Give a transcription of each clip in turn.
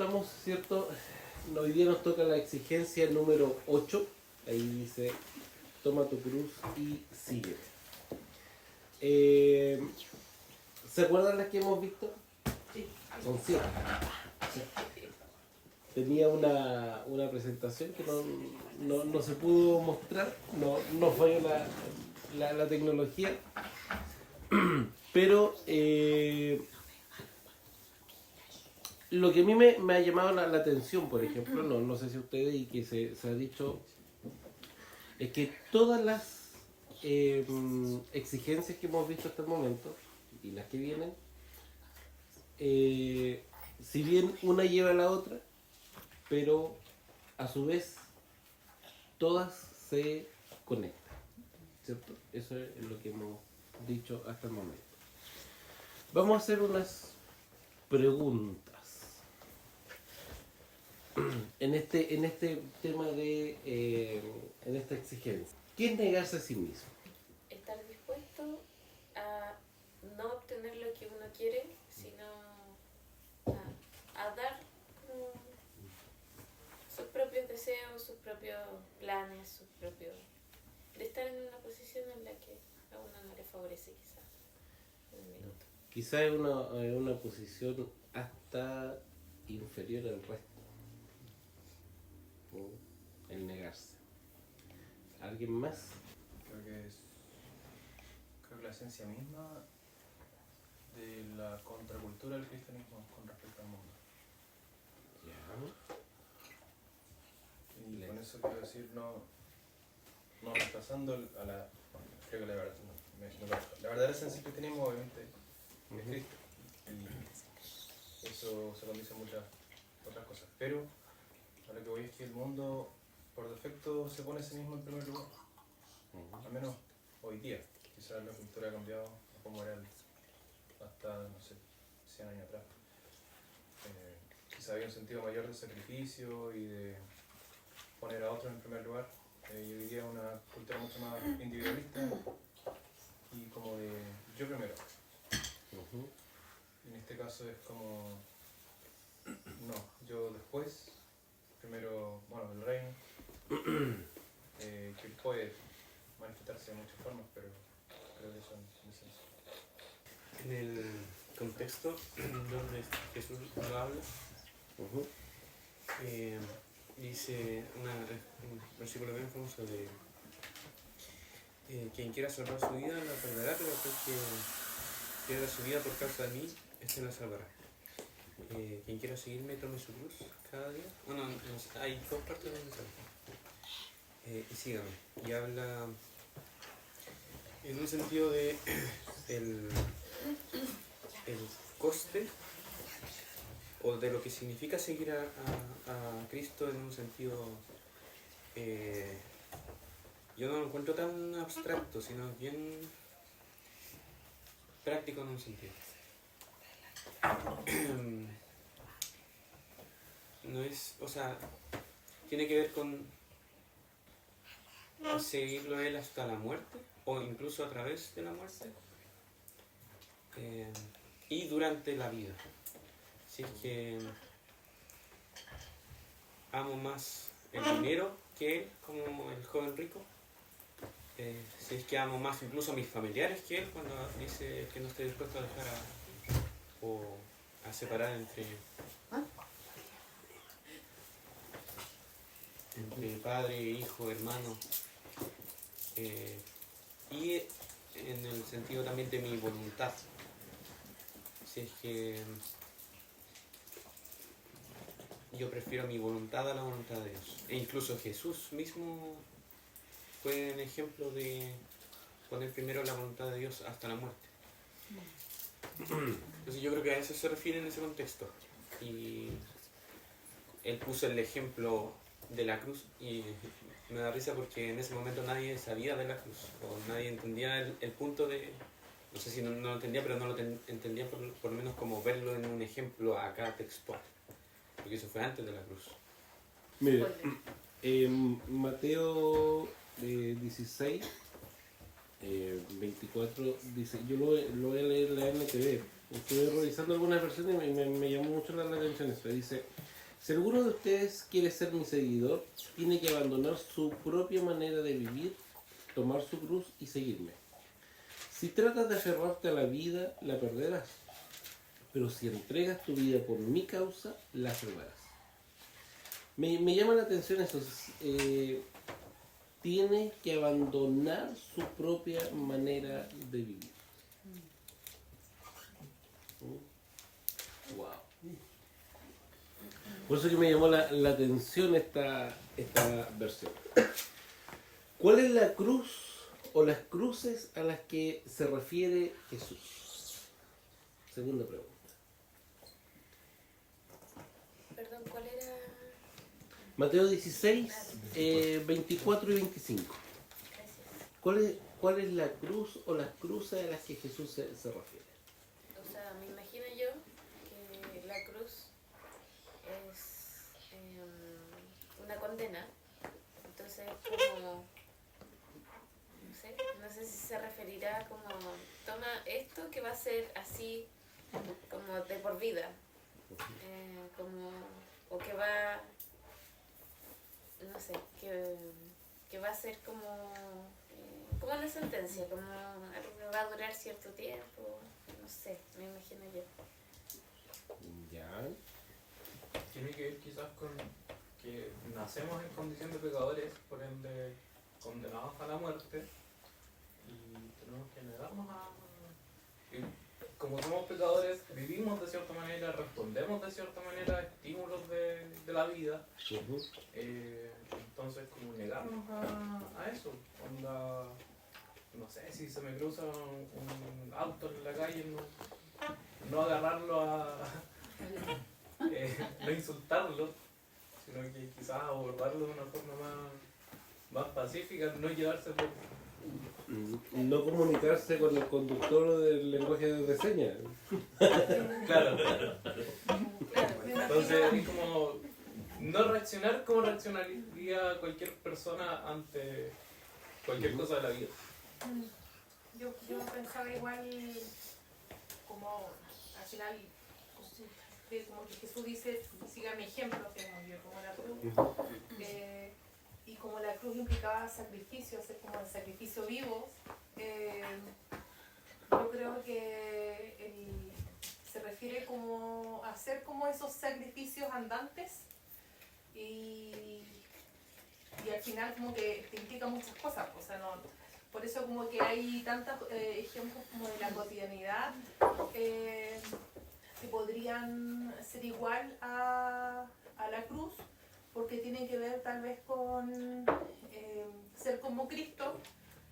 Estamos, ¿cierto? Hoy día nos toca la exigencia número 8. Ahí dice, toma tu cruz y sígueme. ¿Se acuerdan las que hemos visto? Sí. Son 7. Tenía una presentación que no se pudo mostrar, no fue la tecnología, pero lo que a mí me ha llamado la atención, por ejemplo, no sé si ustedes y que se ha dicho, es que todas las exigencias que hemos visto hasta el momento y las que vienen, si bien una lleva a la otra, pero a su vez todas se conectan, ¿cierto? Eso es lo que hemos dicho hasta el momento. Vamos a hacer unas preguntas en este tema en esta exigencia. ¿Qué es negarse a sí mismo? Estar dispuesto a no obtener lo que uno quiere, sino a dar como sus propios deseos, sus propios planes, sus propios... de estar en una posición en la que a uno no le favorece quizás en un minuto. Quizá es una posición hasta inferior al resto. El negarse. ¿Alguien más? Creo que la esencia misma de la contracultura del cristianismo con respecto al mundo. Ya. Y con eso quiero decir, no reemplazando a la... Creo que la verdadera esencia del cristianismo obviamente es Cristo. Y eso se condice a muchas otras cosas. Pero a lo que voy es que el mundo por defecto se pone a sí mismo en primer lugar. Al menos hoy día. Quizás la cultura ha cambiado a como era hasta, no sé, 100 años atrás. Quizás había un sentido mayor de sacrificio y de poner a otros en primer lugar. Y hoy día es una cultura mucho más individualista y como de yo primero. En este caso es como, no, yo después, primero, bueno, el reino, que puede manifestarse de muchas formas, pero creo que eso es esencia. En el contexto donde Jesús lo habla, dice un versículo bien famoso de quien quiera salvar su vida la perderá, pero aquel que pierda su vida por causa de mí, este la salvará. Quien quiera seguirme, tome su cruz cada día. Bueno, hay dos partes del mensaje. Y sígame. Y habla en un sentido de el coste o de lo que significa seguir a Cristo en un sentido, yo no lo encuentro tan abstracto, sino bien práctico en un sentido. No es, o sea, tiene que ver con seguirlo a él hasta la muerte o incluso a través de la muerte y durante la vida. Si es que amo más el dinero que él, como el joven rico, si es que amo más incluso a mis familiares que él, cuando dice que no estoy dispuesto a dejar o a separar entre padre, hijo, hermano, y en el sentido también de mi voluntad. Si es que yo prefiero mi voluntad a la voluntad de Dios. E incluso Jesús mismo fue un ejemplo de poner primero la voluntad de Dios hasta la muerte. Entonces yo creo que a eso se refiere en ese contexto. Y él puso el ejemplo de la cruz y me da risa porque en ese momento nadie sabía de la cruz o nadie entendía el punto de... No sé si no lo entendía, pero no lo entendía por lo menos como verlo en un ejemplo acá textual. Porque eso fue antes de la cruz. Mire, Mateo 16, 24 dice, yo lo voy a leer en la NTV, Estuve revisando algunas versiones y me llamó mucho la atención esto. Dice, si alguno de ustedes quiere ser mi seguidor, tiene que abandonar su propia manera de vivir, tomar su cruz y seguirme. Si tratas de aferrarte a la vida, la perderás. Pero si entregas tu vida por mi causa, la salvarás. Me llama la atención eso. Tiene que abandonar su propia manera de vivir. Wow. Por eso que me llamó la atención esta versión. ¿Cuál es la cruz o las cruces a las que se refiere Jesús? Segunda pregunta. Perdón, ¿cuál era? Mateo 16, 24 y 25. Gracias. ¿Cuál es la cruz o las cruces a las que Jesús se refiere? O sea, me imagino yo que la cruz es una condena. Entonces, como, no sé si se referirá como, toma esto que va a ser así, como de por vida. O que va, no sé, que va a ser como una sentencia, como algo que va a durar cierto tiempo, no sé, me imagino yo. Ya. Tiene que ver quizás con que nacemos en condición de pecadores, por ende condenados a la muerte, y tenemos que negarnos a... y como somos pecadores, vivimos de cierta manera, respondemos de cierta manera a estímulos de la vida. Entonces, como negarnos a eso. Onda, no sé, si se me cruza un auto en la calle, no agarrarlo no insultarlo, sino que quizás abordarlo de una forma más pacífica, no llevárselo. No comunicarse con el conductor del lenguaje de señas. Claro. Entonces es como no reaccionar como reaccionaría cualquier persona ante cualquier cosa de la vida. Yo pensaba igual como al final como que Jesús dice, siga mi ejemplo, que es como la cruz, y como la cruz implicaba sacrificio, hacer como el sacrificio vivo, yo creo que se refiere como a hacer como esos sacrificios andantes y al final como que te implica muchas cosas, o sea, no, por eso como que hay tantos ejemplos como de la cotidianidad que podrían ser igual a la cruz, porque tienen que ver tal vez con ser como Cristo,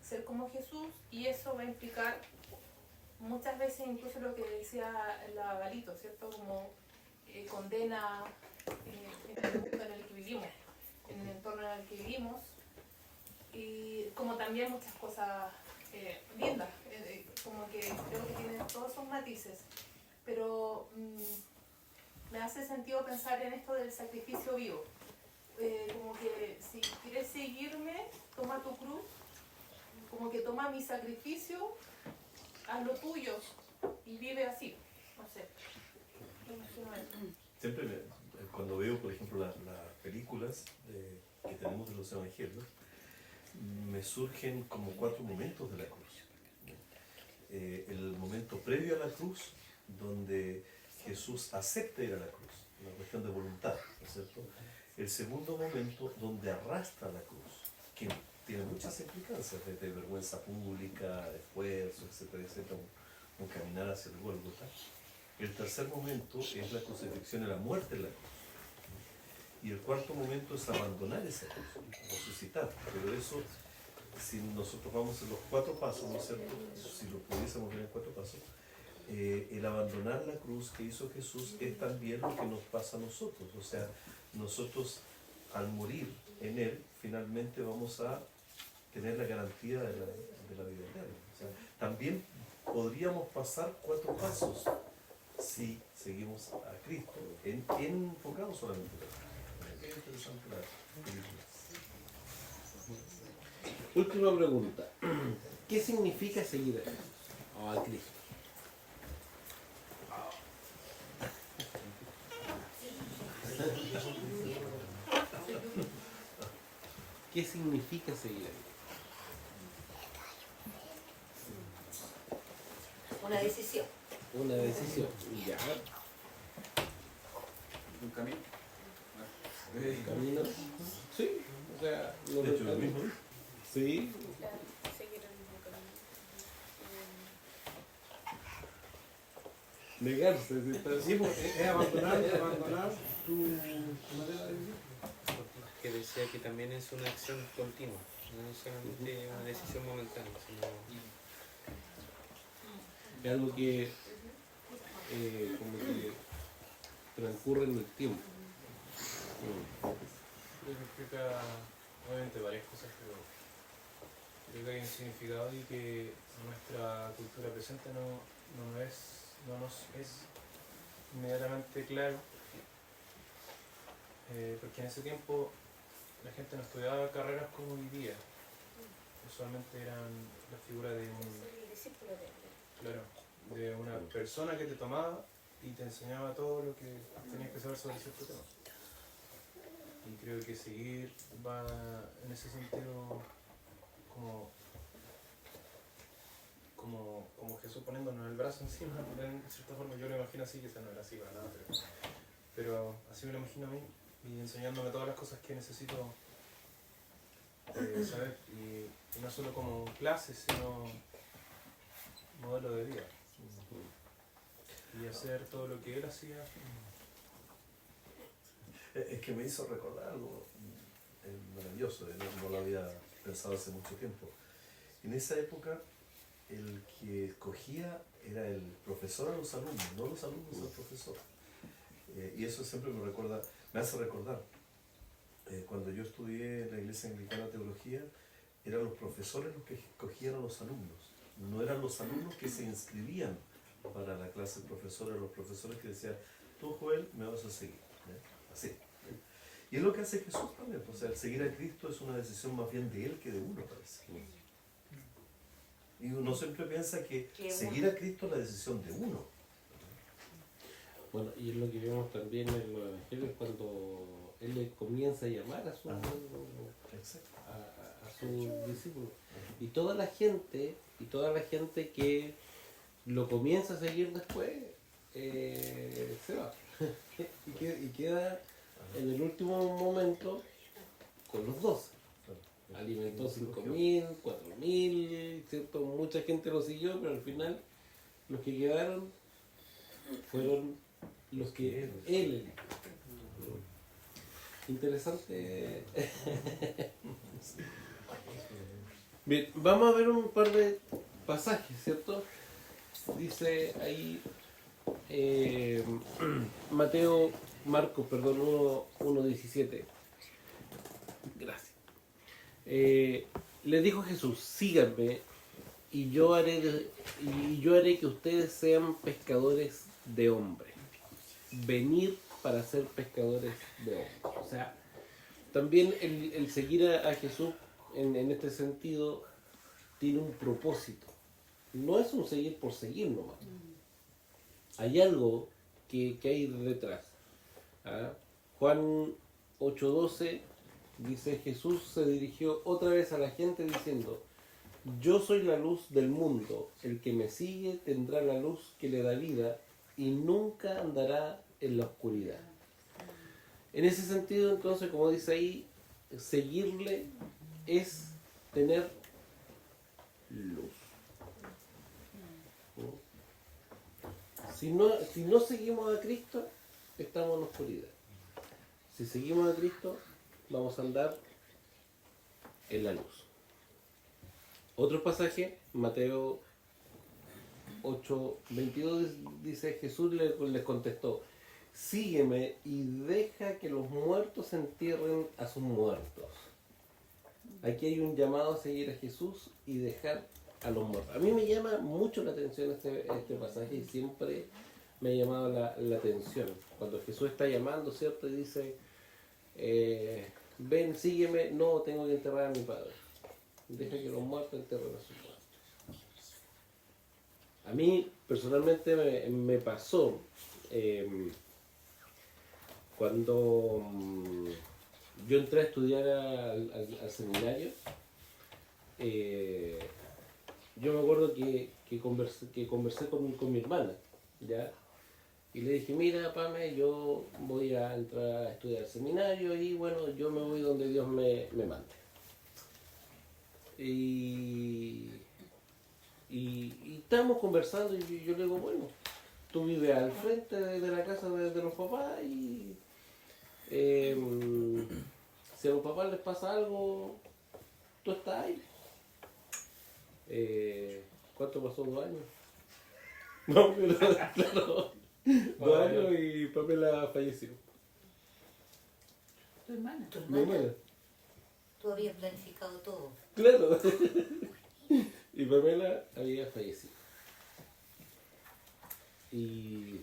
ser como Jesús, y eso va a implicar muchas veces incluso lo que decía la Galito, ¿cierto? Como condena en el mundo en el que vivimos, en el entorno en el que vivimos, y como también muchas cosas lindas, como que creo que tienen todos sus matices, pero me hace sentido pensar en esto del sacrificio vivo. Como que si quieres seguirme, toma tu cruz, como que toma mi sacrificio, haz lo tuyo y vive así. No sé. Siempre cuando veo, por ejemplo, las películas que tenemos de los evangelios, me surgen como 4 momentos de la cruz. El momento previo a la cruz, donde Jesús acepta ir a la cruz, una cuestión de voluntad, ¿no es cierto? El segundo momento, donde arrastra la cruz, que tiene muchas implicancias, desde vergüenza pública, esfuerzo, etcétera, etcétera, un caminar hacia el Gólgota. El tercer momento es la crucifixión y la muerte en la cruz. Y el cuarto momento es abandonar esa cruz, resucitar. Pero eso, si nosotros vamos en los 4 pasos, ¿no es cierto? Si lo pudiésemos ver en 4 pasos, el abandonar la cruz que hizo Jesús es también lo que nos pasa a nosotros. O sea, nosotros al morir en Él, finalmente vamos a tener la garantía de la vida eterna. O sea, también podríamos pasar 4 pasos si seguimos a Cristo, enfocado solamente en Él. Es interesante la película. Última pregunta. ¿Qué significa seguir a Jesús o a Cristo? ¿qué significa seguir a Cristo? Una decisión. Una decisión. Ya, Un camino. camino. Sí, o sea, no De hecho, lo mismo dice. Sí, Claro, seguir el mismo camino. negarse. Si está... Sí, pues, es abandonar tu manera de vivir. Que decía que también es una acción continua, no es solamente una decisión momentánea, sino Es algo que como que transcurre en el tiempo. Significa obviamente varias cosas, pero creo que hay un significado y que nuestra cultura presente no nos es inmediatamente claro, porque en ese tiempo la gente no estudiaba carreras como hoy día. Usualmente eran la figura de El discípulo de él. claro, de una persona que te tomaba y te enseñaba todo lo que tenías que saber sobre cierto tema. Y creo que seguir va en ese sentido como Jesús poniéndonos el brazo encima, en cierta forma yo lo imagino así, quizás no era así para nada, pero así me lo imagino a mí, y enseñándome todas las cosas que necesito saber, y no solo como clases, sino modelo de vida, y hacer todo lo que él hacía. Es que me hizo recordar algo maravilloso, no lo había pensado hace mucho tiempo. En esa época, el que escogía era el profesor a los alumnos, no los alumnos al profesor. Y eso siempre me hace recordar, cuando yo estudié en la Iglesia Anglicana Teología, eran los profesores los que escogían a los alumnos, no eran los alumnos que se inscribían para la clase del profesor, eran los profesores que decían, tú Joel, me vas a seguir. Así. Y es lo que hace Jesús también, o sea, el seguir a Cristo es una decisión más bien de Él que de uno, parece. Y uno siempre piensa que seguir a Cristo es la decisión de uno. Bueno, y es lo que vemos también en los evangelios cuando Él le comienza a llamar a sus discípulos. Y toda la gente que lo comienza a seguir después, se va. y queda en el último momento con los 12. Alimentó 5.000, 4.000, ¿cierto? Mucha gente lo siguió, pero al final los que quedaron fueron los que él eligió. Interesante. Bien, vamos a ver un par de pasajes, ¿cierto? Dice ahí Marcos 1:17. Gracias. Le dijo Jesús, síganme y yo haré que ustedes sean pescadores de hombres. Venir para ser pescadores de hombres. O sea, también el seguir a Jesús en este sentido tiene un propósito. No es un seguir por seguir nomás. Hay algo que hay detrás. ¿Ah? Juan 8:12 dice, Jesús se dirigió otra vez a la gente diciendo, yo soy la luz del mundo, el que me sigue tendrá la luz que le da vida y nunca andará en la oscuridad. En ese sentido, entonces, como dice ahí, seguirle es tener luz. Si no seguimos a Cristo, estamos en la oscuridad. Si seguimos a Cristo, vamos a andar en la luz. Otro pasaje, Mateo 8:22 dice, Jesús les contestó, sígueme y deja que los muertos entierren a sus muertos. Aquí hay un llamado a seguir a Jesús y dejar a los muertos. A mí me llama mucho la atención este pasaje y siempre me ha llamado la atención. Cuando Jesús está llamando, ¿cierto? Y dice, ven, sígueme, no, tengo que enterrar a mi padre. Deja que los muertos entierren a sus muertos. A mí, personalmente, me pasó cuando yo entré a estudiar al seminario. Yo me acuerdo que conversé con mi hermana, ¿ya? Y le dije, mira, Pame, yo voy a entrar a estudiar al seminario y bueno, yo me voy donde Dios me mande. Y estábamos conversando y yo le digo, bueno, tú vives al frente de la casa de los papás y si a los papás les pasa algo, tú estás ahí. ¿Cuánto pasó? 2 años. No, pero claro, 2 años y Pamela falleció. Tu hermana. Tu Mi hermana, hermana. tú habías planificado todo. Claro. Y Pamela había fallecido. Y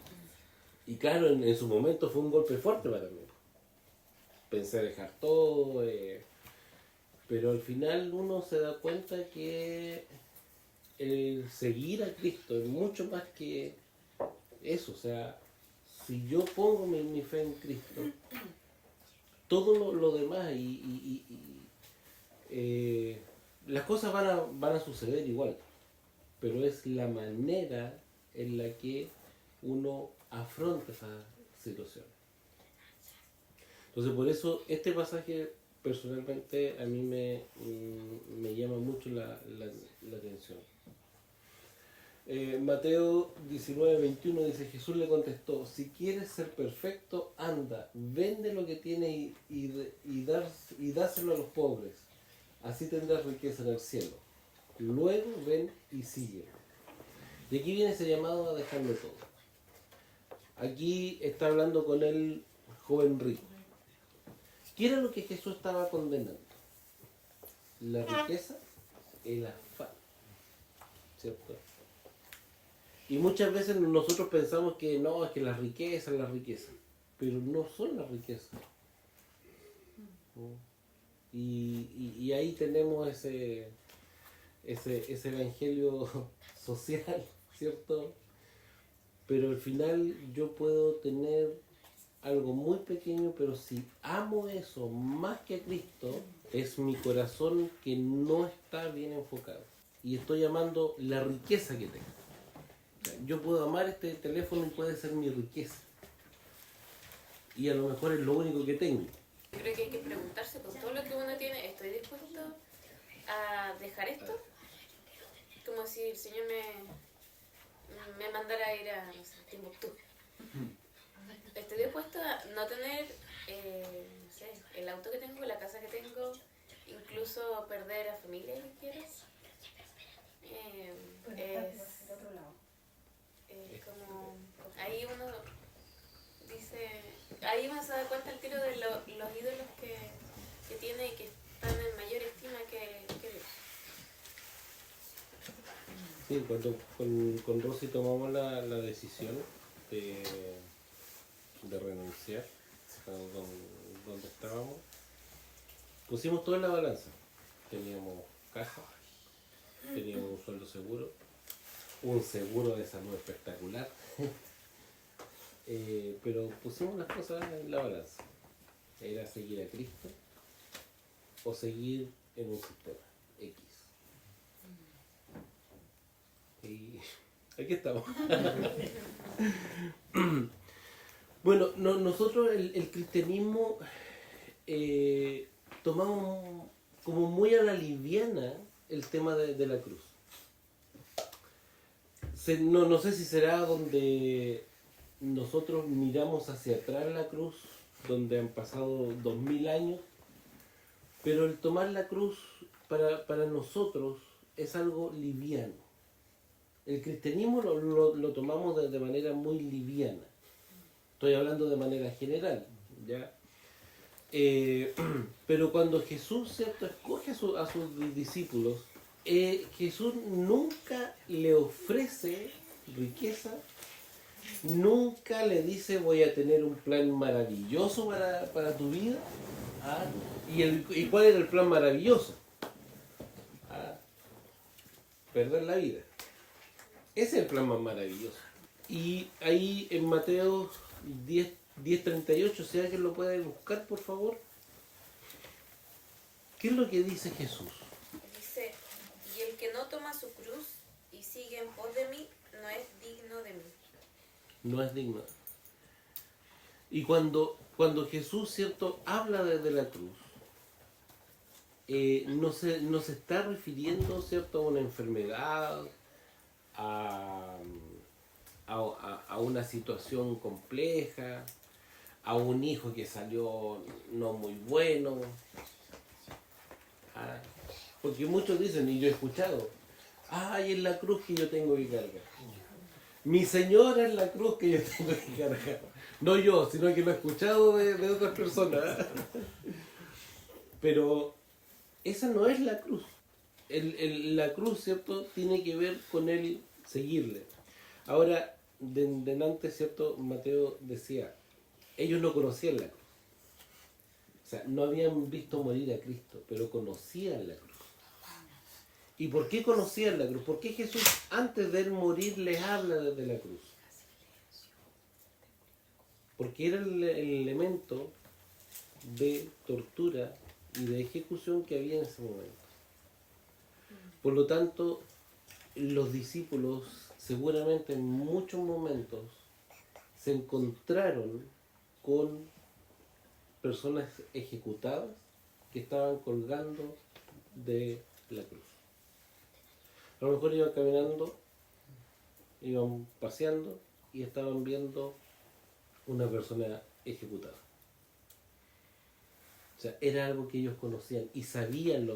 claro, en su momento fue un golpe fuerte para mí. Pensé dejar todo, pero al final uno se da cuenta que el seguir a Cristo es mucho más que eso. O sea, si yo pongo mi fe en Cristo, todo lo demás las cosas van a suceder igual, pero es la manera en la que uno afronta esa situación. Entonces por eso este pasaje personalmente a mí me llama mucho la atención. Mateo 19:21 dice, Jesús le contestó, si quieres ser perfecto, anda, vende lo que tienes y dáselo a los pobres, así tendrás riqueza en el cielo. Luego ven y sigue. Y aquí viene ese llamado a dejarlo todo. Aquí está hablando con el joven rico. ¿Qué era lo que Jesús estaba condenando? La riqueza, el afán, ¿cierto? Y muchas veces nosotros pensamos que no, es que la riqueza, pero no son las riquezas. Y ahí tenemos ese evangelio social, ¿cierto? Pero al final yo puedo tener algo muy pequeño, pero si amo eso más que a Cristo, es mi corazón que no está bien enfocado. Y estoy amando la riqueza que tengo. Yo puedo amar este teléfono y puede ser mi riqueza. Y a lo mejor es lo único que tengo. Creo que hay que preguntarse con todo lo que uno tiene, ¿estoy dispuesto a dejar esto? Como si el Señor me mandara a ir a, no sé, Timbuktu. Estoy dispuesto a no tener, no sé, el auto que tengo, la casa que tengo, incluso perder a familia que quiero. Como ahí uno dice, ahí uno se da cuenta al tiro de los ídolos que tiene y que están en mayor estima que Dios. Sí, cuando con Rosy tomamos la decisión de renunciar a donde estábamos, pusimos todo en la balanza. Teníamos casa, teníamos un sueldo seguro, un seguro de salud espectacular, pero pusimos las cosas en la balanza. Era seguir a Cristo o seguir en un sistema X. Y aquí estamos. Bueno, nosotros el cristianismo tomamos como muy a la liviana el tema de la cruz. No sé si será donde nosotros miramos hacia atrás la cruz, donde han pasado 2000 años, pero el tomar la cruz para nosotros es algo liviano. El cristianismo lo tomamos de manera muy liviana. Estoy hablando de manera general, ¿ya? Pero cuando Jesús, ¿cierto?, escoge a sus discípulos, Jesús nunca le ofrece riqueza, nunca le dice voy a tener un plan maravilloso para tu vida. ¿Ah? ¿Y cuál era el plan maravilloso? ¿Ah? Perder la vida. Ese es el plan más maravilloso. Y ahí en Mateo 10:38, si alguien lo puede buscar, por favor. ¿Qué es lo que dice Jesús? Dice, y el que no toma su cruz y sigue en pos de mí, no es digno de mí. No es digno. Y cuando Jesús, ¿cierto?, habla desde la cruz, no se está refiriendo, ¿cierto?, a una enfermedad, a una situación compleja, a un hijo que salió no muy bueno. Porque muchos dicen, y yo he escuchado, ay, es la cruz que yo tengo que cargar. Mi Señora es la cruz que yo tengo que cargar. No yo, sino que lo he escuchado de otras personas. Pero esa no es la cruz. La cruz, ¿cierto?, tiene que ver con el seguirle. Ahora, delante, ¿cierto?, Mateo decía, ellos no conocían la cruz. O sea, no habían visto morir a Cristo, pero conocían la cruz. ¿Y por qué conocían la cruz? ¿Por qué Jesús antes de él morir les habla desde la cruz? Porque era el elemento de tortura y de ejecución que había en ese momento. Por lo tanto, los discípulos seguramente en muchos momentos se encontraron con personas ejecutadas que estaban colgando de la cruz. A lo mejor iban caminando, iban paseando y estaban viendo una persona ejecutada. O sea, era algo que ellos conocían y sabían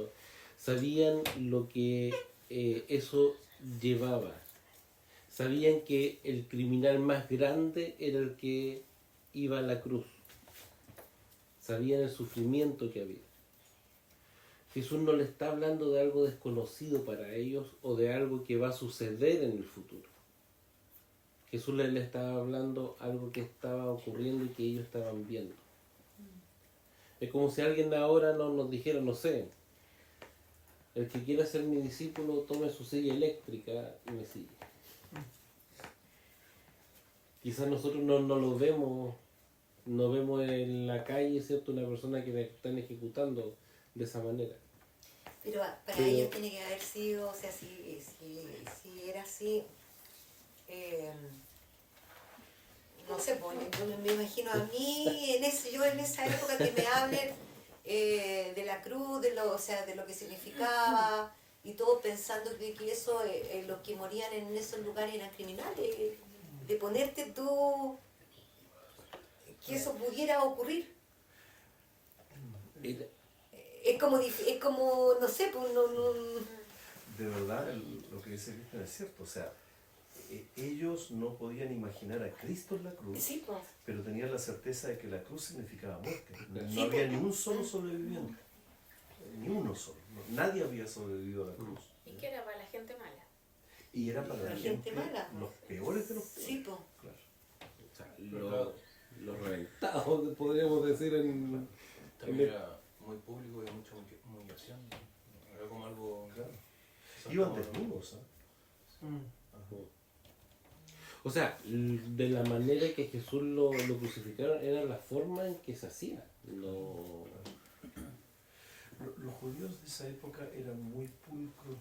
lo que eso llevaba. Sabían que el criminal más grande era el que iba a la cruz. Sabían el sufrimiento que había. Jesús no le está hablando de algo desconocido para ellos o de algo que va a suceder en el futuro. Jesús le estaba hablando algo que estaba ocurriendo y que ellos estaban viendo. Es como si alguien ahora nos dijera, no sé, el que quiera ser mi discípulo tome su silla eléctrica y me sigue. Quizás nosotros no lo vemos, no vemos en la calle, ¿cierto?, una persona que me están ejecutando de esa manera. Pero para ellos tiene que haber sido, o sea, si era así, no sé, pues, yo me imagino a mí yo en esa época que me hablen de la cruz, de lo que significaba y todo pensando que eso, los que morían en esos lugares eran criminales, de ponerte tú que eso pudiera ocurrir. Es como, no sé, pues no. De verdad, lo que dice Cristian es cierto. O sea, ellos no podían imaginar a Cristo en la cruz, Sí, pues. pero tenían la certeza de que la cruz significaba muerte. No Sí, había pues. ni un solo sobreviviente. Ni uno solo. Nadie había sobrevivido a la cruz. ¿Y qué era para la gente mala? Y era para la gente mala. los peores de los peores. Sí, pues. Claro. O sea, los reventados, podríamos decir, en También era muy público y mucha humillación. Era como algo... Claro. Iban desnudos, ¿eh? O sea, de la manera que Jesús lo crucificaron era la forma en que se hacía. Los judíos de esa época eran muy pulcros,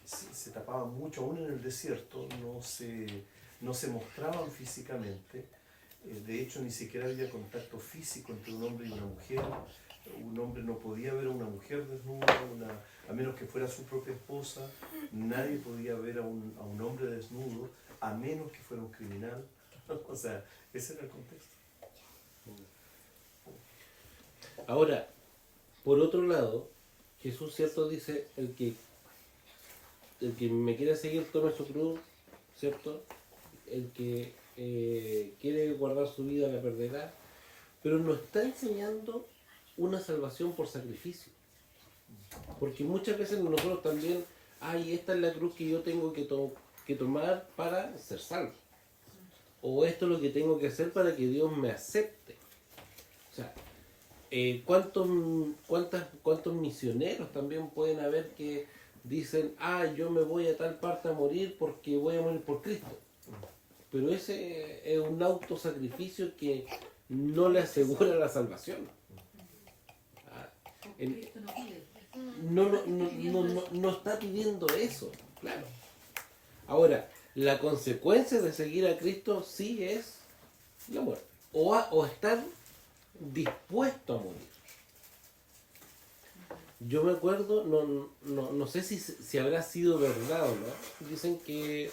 se tapaban mucho, aún en el desierto, no se mostraban físicamente. De hecho, ni siquiera había contacto físico entre un hombre y una mujer. Un hombre no podía ver a una mujer desnuda, a menos que fuera su propia esposa. Nadie podía ver a un hombre desnudo, a menos que fuera un criminal. O sea, ese era el contexto. Ahora, por otro lado, Jesús, ¿cierto?, dice, el que me quiera seguir tome su cruz, ¿cierto? El que quiere guardar su vida la perderá, pero nos está enseñando una salvación por sacrificio. Porque muchas veces nosotros también, esta es la cruz que yo tengo que tomar para ser salvo. O esto es lo que tengo que hacer para que Dios me acepte. O sea, ¿cuántos misioneros también pueden haber que dicen, yo me voy a tal parte a morir porque voy a morir por Cristo? Pero ese es un autosacrificio que no le asegura la salvación. no está pidiendo eso, claro. Ahora, la consecuencia de seguir a Cristo sí es la muerte. O estar dispuesto a morir. Yo me acuerdo, no sé si habrá sido verdad o no. Dicen que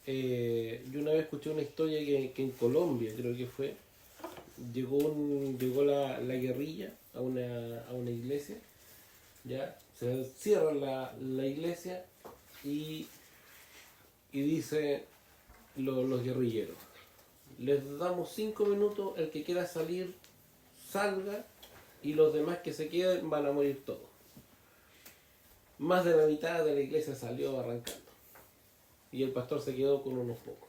yo una vez escuché una historia que en Colombia, creo que fue, llegó la guerrilla a una iglesia, ya se cierra la iglesia y dice los guerrilleros: les damos 5 minutos, el que quiera salir, salga, y los demás que se queden van a morir todos. Más de la mitad de la iglesia salió arrancando y el pastor se quedó con unos pocos.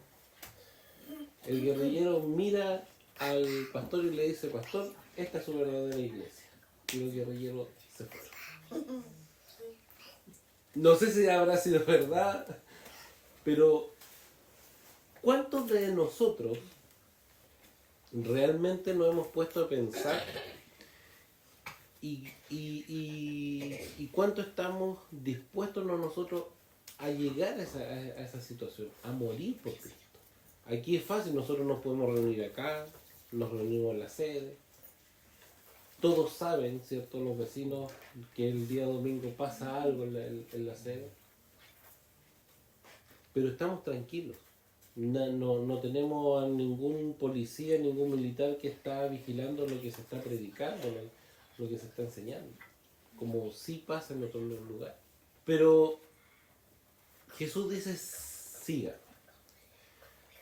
El guerrillero mira al pastor y le dice: pastor, esta es su verdadera iglesia. Y los guerrilleros se fueron. No sé si habrá sido verdad, pero ¿cuántos de nosotros realmente nos hemos puesto a pensar y cuánto estamos dispuestos nosotros a llegar a esa situación, a morir por Cristo? Aquí es fácil, nosotros nos podemos reunir acá, nos reunimos en la sede, todos saben, ¿cierto?, los vecinos, que el día domingo pasa algo en la sede, pero estamos tranquilos. No tenemos a ningún policía, ningún militar que está vigilando lo que se está predicando, lo que se está enseñando, como sí pasa en otros lugares. Pero Jesús dice: siga.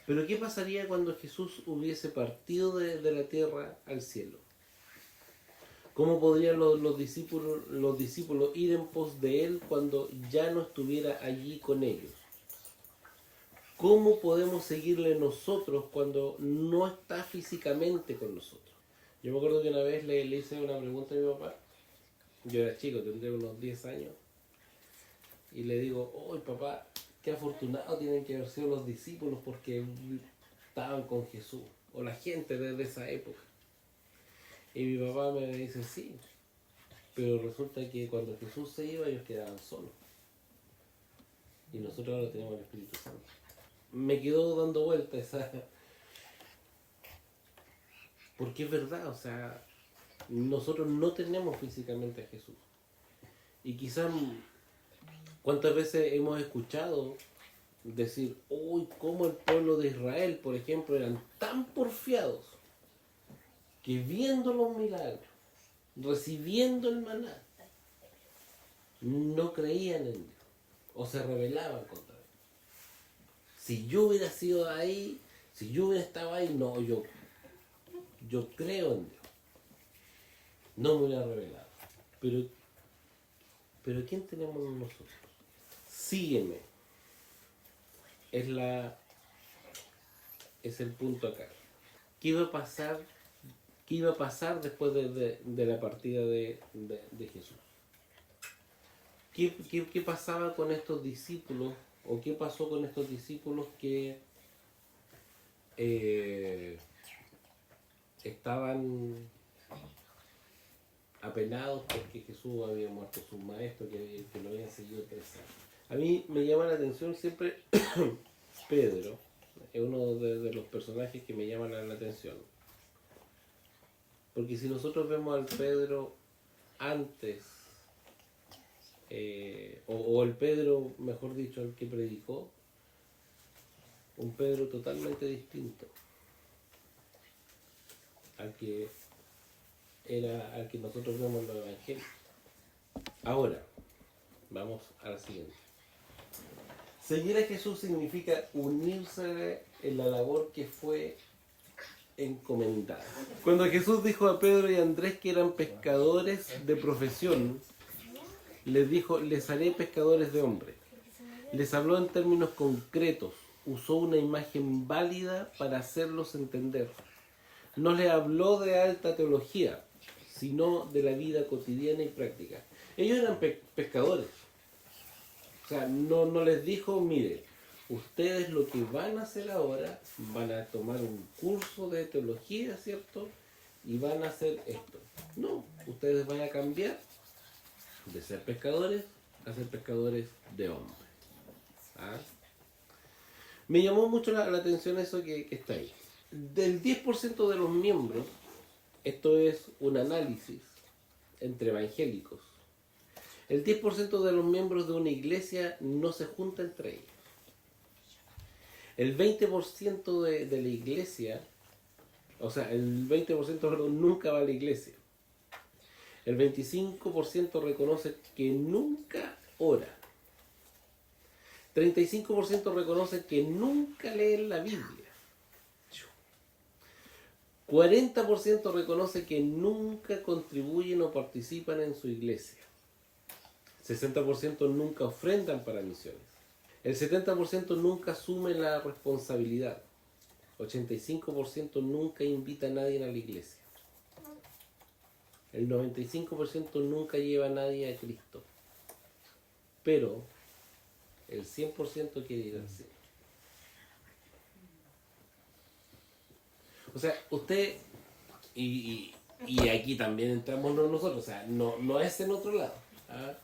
Pero ¿qué pasaría cuando Jesús hubiese partido de la tierra al cielo? ¿Cómo podrían los discípulos ir en pos de Él cuando ya no estuviera allí con ellos? ¿Cómo podemos seguirle nosotros cuando no está físicamente con nosotros? Yo me acuerdo que una vez le hice una pregunta a mi papá. Yo era chico, tendría unos 10 años. Y le digo: ¡oh, papá, qué afortunados tienen que haber sido los discípulos porque estaban con Jesús! O la gente desde esa época. Y mi papá me dice: sí, pero resulta que cuando Jesús se iba, ellos quedaban solos. Y nosotros ahora tenemos el Espíritu Santo. Me quedó dando vuelta esa... Porque es verdad, o sea, nosotros no tenemos físicamente a Jesús. Y quizás, ¿cuántas veces hemos escuchado decir: uy, cómo el pueblo de Israel, por ejemplo, eran tan porfiados que viendo los milagros, recibiendo el maná, no creían en Dios o se rebelaban contra Él? Si yo hubiera sido ahí, si yo hubiera estado ahí, no, yo creo en Dios, no me hubiera revelado. Pero ¿quién tenemos nosotros? Sígueme. Es el punto acá. ¿Qué iba a pasar después de la partida de Jesús? ¿Qué pasaba con estos discípulos? ¿O qué pasó con estos discípulos que estaban apenados porque Jesús había muerto, sus maestros que lo habían seguido 3 años? A mí me llama la atención siempre Pedro, es uno de los personajes que me llaman la atención. Porque si nosotros vemos al Pedro antes, o el Pedro, mejor dicho, el que predicó, un Pedro totalmente distinto al que nosotros vemos en los evangelios. Ahora, vamos a la siguiente. Seguir a Jesús significa unirse en la labor que fue encomendada. Cuando Jesús dijo a Pedro y a Andrés que eran pescadores de profesión, les dijo: les haré pescadores de hombres. Les habló en términos concretos, usó una imagen válida para hacerlos entender. No les habló de alta teología, sino de la vida cotidiana y práctica. Ellos eran pescadores. O sea, no les dijo: mire, ustedes lo que van a hacer ahora, van a tomar un curso de teología, ¿cierto? y van a hacer esto. No, ustedes van a cambiar de ser pescadores a ser pescadores de hombres. ¿Ah? Me llamó mucho la atención eso que está ahí. Del 10% de los miembros, esto es un análisis entre evangélicos, el 10% de los miembros de una iglesia no se junta entre ellos. El 20% de la iglesia, o sea, el 20% nunca va a la iglesia. El 25% reconoce que nunca ora. 35% reconoce que nunca leen la Biblia. 40% reconoce que nunca contribuyen o participan en su iglesia. 60% nunca ofrendan para misiones. El 70% nunca asume la responsabilidad. 85% nunca invita a nadie a la iglesia. El 95% nunca lleva a nadie a Cristo. Pero el 100% quiere ir al cielo. O sea, usted, y aquí también entramos nosotros, o sea, no es en otro lado. ¿Ah?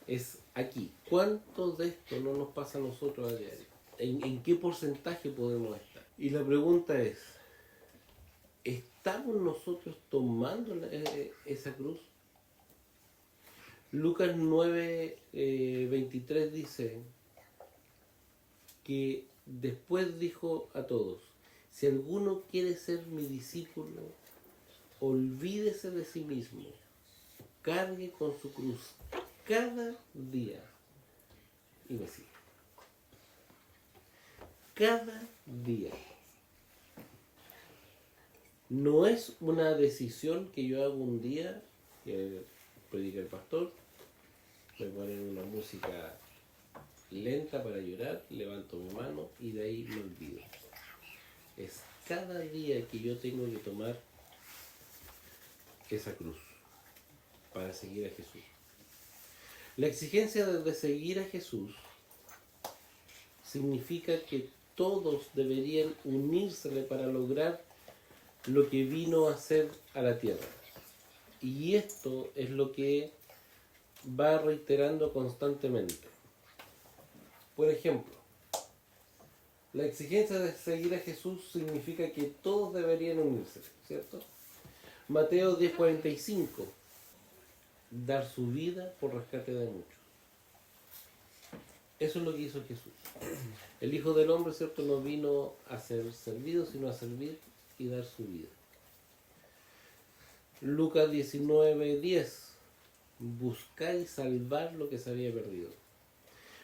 Es aquí. ¿Cuánto de esto no nos pasa a nosotros a diario? ¿En qué porcentaje podemos estar? Y la pregunta es, ¿estamos nosotros tomando esa cruz? Lucas 9, 23 dice que después dijo a todos, si alguno quiere ser mi discípulo, olvídese de sí mismo, cargue con su cruz cada día y me sigue. Cada día. No es una decisión que yo hago un día, que predica el pastor, me ponen una música lenta para llorar, levanto mi mano y de ahí me olvido. Es cada día que yo tengo que tomar esa cruz para seguir a Jesús. La exigencia de seguir a Jesús significa que todos deberían unírsele para lograr lo que vino a hacer a la tierra. Y esto es lo que va reiterando constantemente. Por ejemplo, la exigencia de seguir a Jesús significa que todos deberían unirse, ¿cierto? Mateo 10:45, dar su vida por rescate de muchos. Eso es lo que hizo Jesús. El Hijo del Hombre, ¿cierto?, no vino a ser servido, sino a servir y dar su vida. Lucas 19:10, buscar y salvar lo que se había perdido.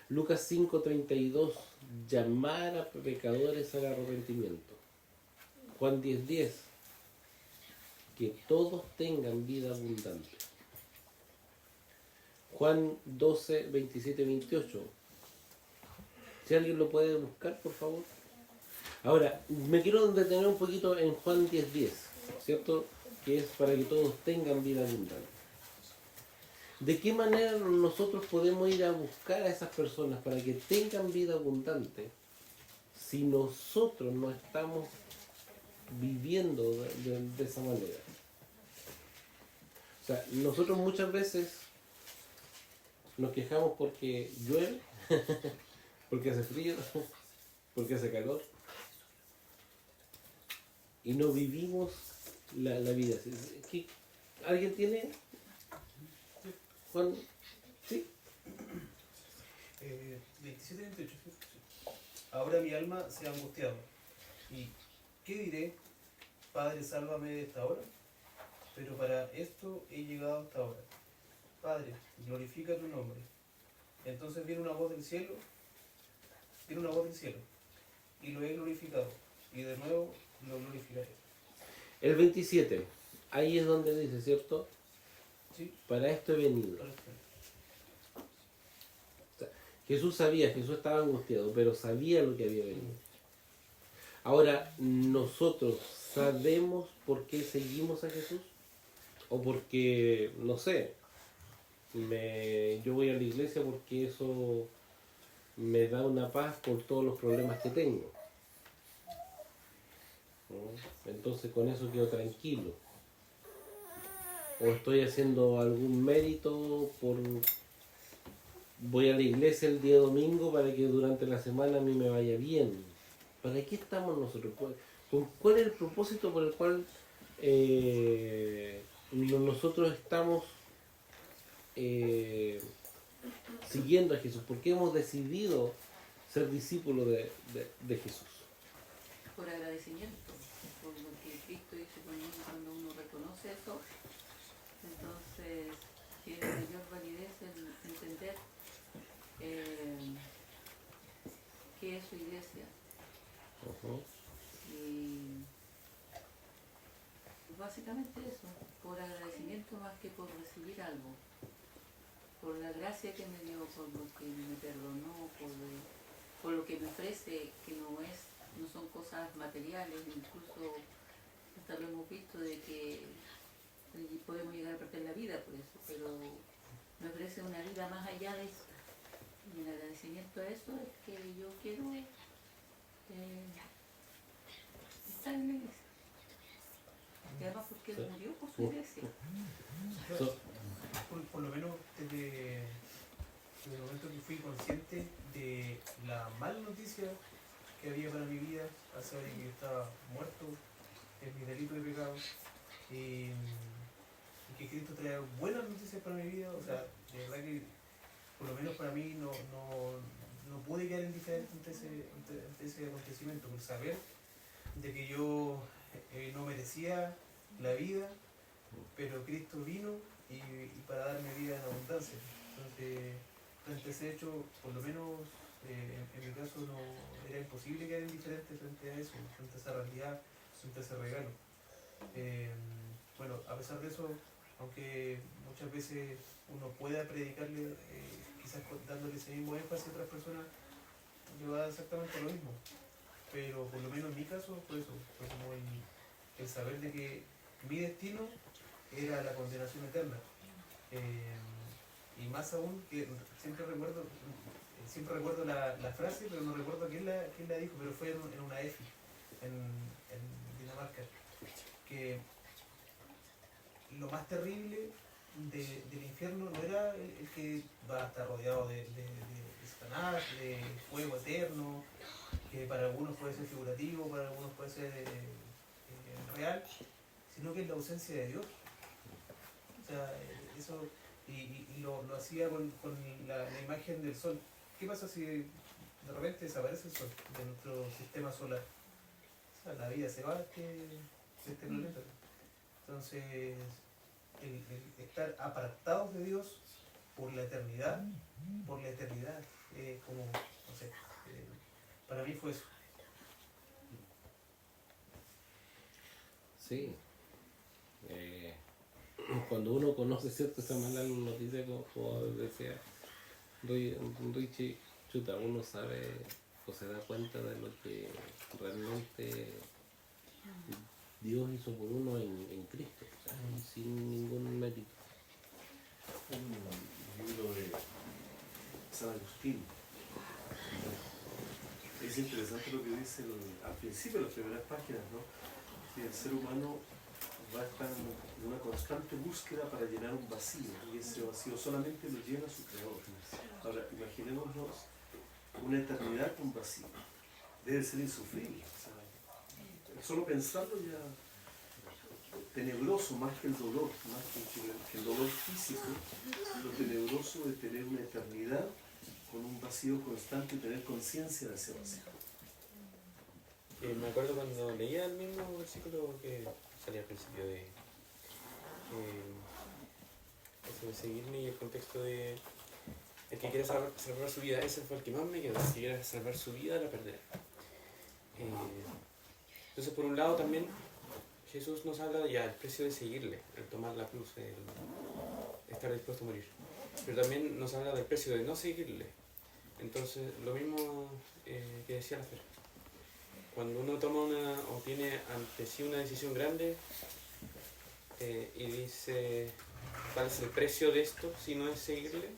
Lucas 5:32, llamar a pecadores al arrepentimiento. Juan 10:10, que todos tengan vida abundante. Juan 12:27-28. Si alguien lo puede buscar, por favor. Ahora, me quiero detener un poquito en Juan 10:10, ¿cierto? Que es para que todos tengan vida abundante. ¿De qué manera nosotros podemos ir a buscar a esas personas para que tengan vida abundante si nosotros no estamos viviendo de esa manera? O sea, nosotros muchas veces nos quejamos porque llueve, porque hace frío, porque hace calor, y no vivimos la vida. ¿Alguien tiene? Juan, ¿sí? 27-28. Ahora mi alma se ha angustiado. ¿Y qué diré? Padre, sálvame de esta hora. Pero para esto he llegado hasta ahora. Padre, glorifica tu nombre. Entonces viene una voz del cielo. Viene una voz del cielo. Y lo he glorificado. Y de nuevo lo glorificaré. El 27, ahí es donde dice, ¿cierto? ¿Sí? Para esto he venido. O sea, Jesús sabía, Jesús estaba angustiado, pero sabía lo que había venido. Ahora, nosotros sabemos por qué seguimos a Jesús, o porque, no sé, yo voy a la iglesia porque eso me da una paz por todos los problemas que tengo. ¿no? Entonces con eso quedo tranquilo. O estoy haciendo algún mérito por... Voy a la iglesia el día domingo para que durante la semana a mí me vaya bien. ¿Para qué estamos nosotros? ¿Cuál es el propósito por el cual nosotros estamos siguiendo a Jesús? ¿Por qué hemos decidido ser discípulos de Jesús? Por agradecimiento, por lo que Cristo hizo conmigo. Cuando uno reconoce eso, entonces tiene mayor validez el entender qué es su iglesia. Y básicamente eso, por agradecimiento más que por recibir algo, por la gracia que me dio, por lo que me perdonó, por lo que me ofrece, que no son cosas materiales, incluso hasta lo hemos visto de que podemos llegar a perder la vida por eso, pero me ofrece una vida más allá de eso. Y el agradecimiento a eso es que yo quiero estar en la iglesia. Y además porque Él murió por su iglesia. Por lo menos desde el momento que fui consciente de la mala noticia que había para mi vida, al saber que estaba muerto en mi delito de pecado, y que Cristo trae buenas noticias para mi vida, o sea, de verdad que por lo menos para mí no pude quedar indiferente ante ese acontecimiento, por saber de que yo no merecía la vida, pero Cristo vino y para darme vida en abundancia. Entonces, frente a ese hecho, por lo menos en mi caso no era imposible quedar indiferente frente a eso, frente a esa realidad, frente a ese regalo. Bueno, a pesar de eso, aunque muchas veces uno pueda predicarle, quizás dándole ese mismo énfasis a otras personas, le va exactamente lo mismo. Pero por lo menos en mi caso fue eso, fue como el saber de que mi destino era la condenación eterna. Y más aún que siempre recuerdo la frase, pero no recuerdo quién la dijo, pero fue en una EFI, en Dinamarca, que lo más terrible del infierno no era el que va a estar rodeado de Satanás, de fuego eterno, que para algunos puede ser figurativo, para algunos puede ser real, sino que es la ausencia de Dios. O sea, eso, y lo hacía con la imagen del sol. ¿Qué pasa si de repente desaparece el sol de nuestro sistema solar? O sea, la vida se va de este planeta. Entonces, el estar apartados de Dios por la eternidad, como, no sé, para mí fue eso. Sí. Cuando uno conoce, ¿cierto?, esa mala noticia, como decía Richie, chuta, uno sabe o se da cuenta de lo que realmente Dios hizo por uno en Cristo, o sea, sin ningún mérito. Un libro de San Agustín. Es interesante lo que dice al principio, en las primeras páginas, ¿no? Que el ser humano va a estar en una constante búsqueda para llenar un vacío, y ese vacío solamente lo llena su creador. Ahora, imaginémonos una eternidad con vacío. Debe ser insufrible. O sea, solo pensarlo ya tenebroso, más que el dolor, más que el dolor físico, lo tenebroso de tener una eternidad con un vacío constante y tener conciencia de ese vacío. Me acuerdo cuando leía el mismo versículo que salía al principio de eso de seguirme, y el contexto de el que quiere salvar su vida. Ese fue el que más me quedó. Si quiere salvar su vida, la perderá. Entonces, por un lado también Jesús nos habla ya del precio de seguirle, el tomar la cruz, el estar dispuesto a morir. Pero también nos habla del precio de no seguirle. Entonces, lo mismo que decía la Fer. Cuando uno toma o tiene ante sí una decisión grande y dice, ¿cuál es el precio de esto si no es seguirle?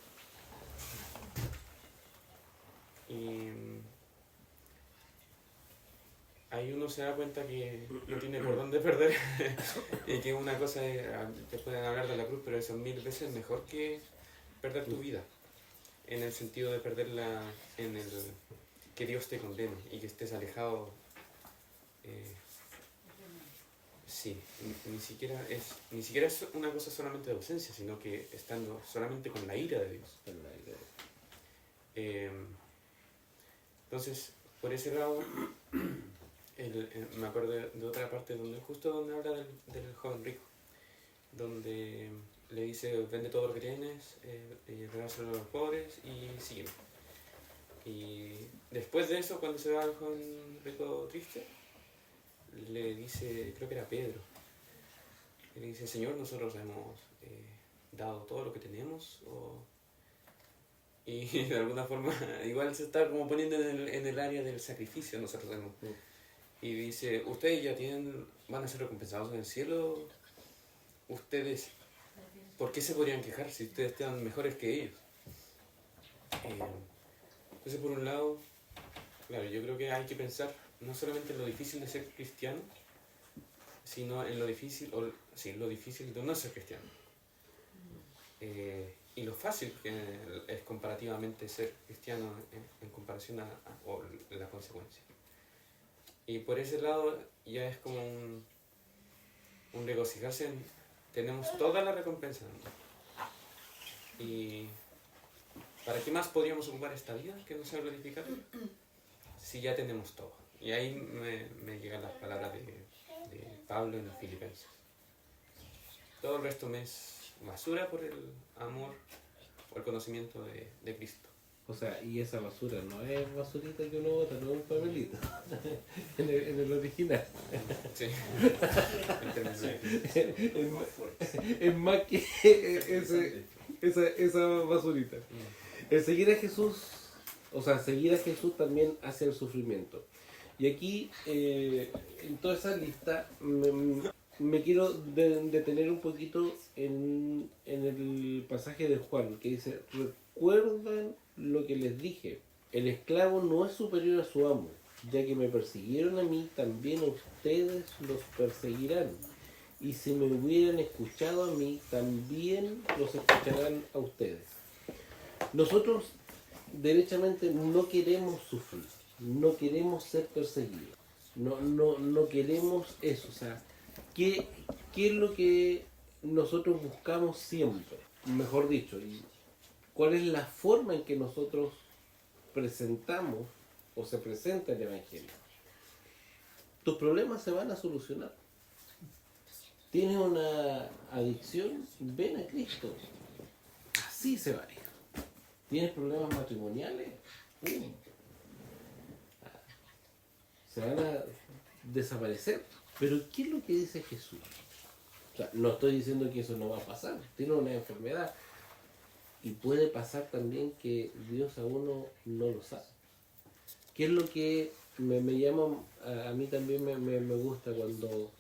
ahí uno se da cuenta que no tiene por dónde perder y que una cosa es, te pueden hablar de la cruz, pero eso es 1000 veces mejor que perder tu vida, en el sentido de perderla en el que Dios te condene y que estés alejado. Sí, ni siquiera es una cosa solamente de ausencia, sino que estando solamente con la ira de Dios. Entonces, por ese lado, me acuerdo de otra parte justo donde habla del joven rico, donde le dice: vende todo lo que tienes, regálalo a los pobres y sígueme. Y después de eso, cuando se va el joven rico triste, le dice, creo que era Pedro, le dice: Señor, nosotros hemos dado todo lo que tenemos, y de alguna forma igual se está como poniendo en el área del sacrificio, nosotros hemos. Y dice: ustedes ya van a ser recompensados en el cielo, ustedes, ¿por qué se podrían quejar si ustedes están mejores que ellos? Entonces, por un lado, claro, yo creo que hay que pensar no solamente en lo difícil de ser cristiano, sino en lo difícil de no ser cristiano. Y lo fácil que es comparativamente ser cristiano en comparación a la consecuencia. Y por ese lado ya es como un regocijarse en, tenemos toda la recompensa. Y ¿para qué más podríamos ocupar esta vida que no sea glorificar? Si ya tenemos todo. Y ahí me llegan las palabras de Pablo en los Filipenses. Todo el resto me es basura por el amor o el conocimiento de Cristo. O sea, y esa basura no es basurita que uno bota, no es un papelito. en el original. Sí. Es más que esa basurita. El seguir a Jesús, o sea, seguir a Jesús también hacia el sufrimiento. Y aquí, en toda esa lista, me quiero detener un poquito en el pasaje de Juan, que dice: recuerdan lo que les dije, el esclavo no es superior a su amo, ya que me persiguieron a mí, también a ustedes los perseguirán. Y si me hubieran escuchado a mí, también los escucharán a ustedes. Nosotros, derechamente, no queremos sufrir, no queremos ser perseguidos, no queremos eso. O sea, ¿qué es lo que nosotros buscamos siempre? Mejor dicho, ¿cuál es la forma en que nosotros presentamos o se presenta el Evangelio? Tus problemas se van a solucionar. ¿Tienes una adicción? Ven a Cristo. Así se va a ir. ¿Tienes problemas matrimoniales? Se van a desaparecer. Pero ¿qué es lo que dice Jesús? O sea, no estoy diciendo que eso no va a pasar. Tiene una enfermedad. Y puede pasar también que Dios a uno no lo sabe. ¿Qué es lo que me llama? A mí también me gusta cuando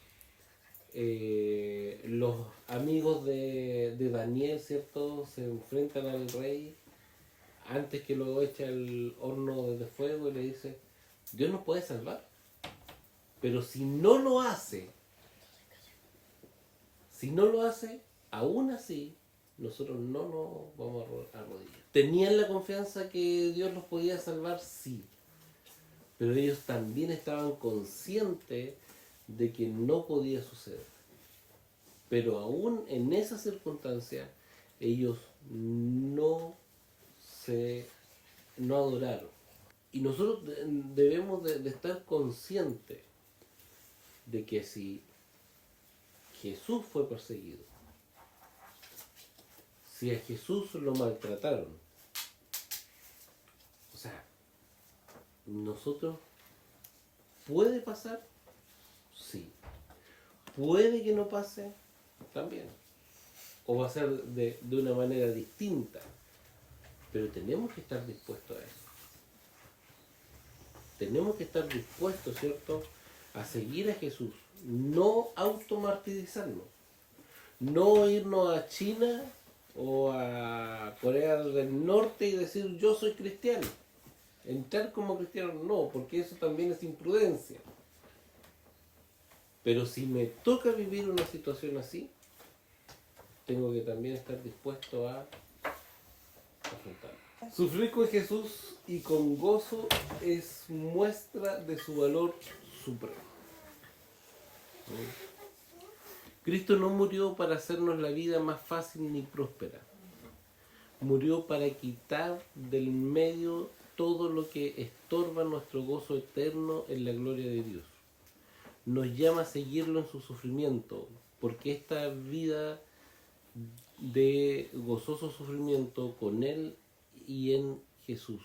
los amigos de Daniel, ¿cierto?, se enfrentan al rey antes que lo eche al horno de fuego y le dice: Dios nos puede salvar, pero si no lo hace, aún así nosotros no nos vamos a arrodillar. ¿Tenían la confianza que Dios los podía salvar? Sí. Pero ellos también estaban conscientes de que no podía suceder. Pero aún en esa circunstancia, ellos no adoraron. Y nosotros debemos de estar conscientes de que si Jesús fue perseguido, si a Jesús lo maltrataron, o sea, nosotros, ¿puede pasar? Sí. ¿Puede que no pase? También. O va a ser de una manera distinta. Pero tenemos que estar dispuestos a eso. Tenemos que estar dispuestos, ¿cierto?, a seguir a Jesús. No automartirizarnos. No irnos a China o a Corea del Norte y decir: yo soy cristiano. Entrar como cristiano, no, porque eso también es imprudencia. Pero si me toca vivir una situación así, tengo que también estar dispuesto a afrontarla. Sufrir con Jesús y con gozo es muestra de su valor supremo. Cristo no murió para hacernos la vida más fácil ni próspera. Murió para quitar del medio todo lo que estorba nuestro gozo eterno en la gloria de Dios. Nos llama a seguirlo en su sufrimiento, porque esta vida de gozoso sufrimiento con Él y en Jesús.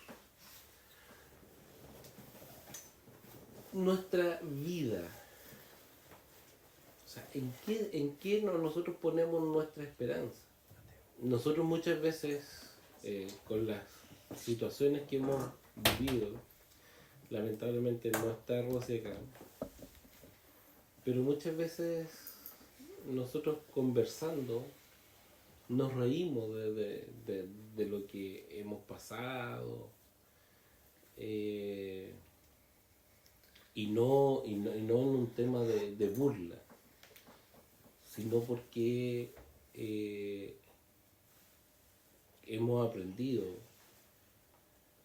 Nuestra vida, o sea, ¿en qué nosotros ponemos nuestra esperanza? Nosotros muchas veces, con las situaciones que hemos vivido, lamentablemente no está Rosy acá, pero muchas veces nosotros conversando nos reímos de lo que hemos pasado, y no en un tema de burla, sino porque hemos aprendido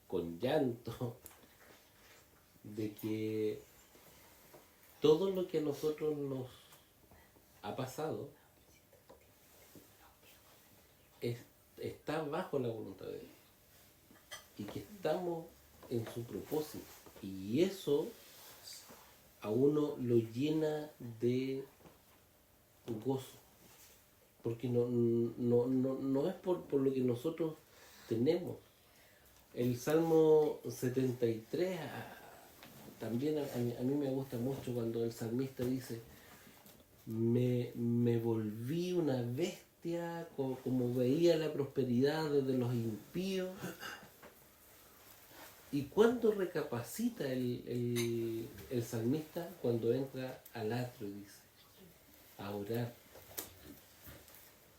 con llanto de que todo lo que a nosotros nos ha pasado está bajo la voluntad de Dios y que estamos en su propósito, y eso a uno lo llena de gozo, porque no es por lo que nosotros tenemos. El Salmo 73 también a mí me gusta mucho cuando el salmista dice: me volví una bestia como veía la prosperidad de los impíos. ¿Y cuándo recapacita el salmista? Cuando entra al atrio, dice, a orar,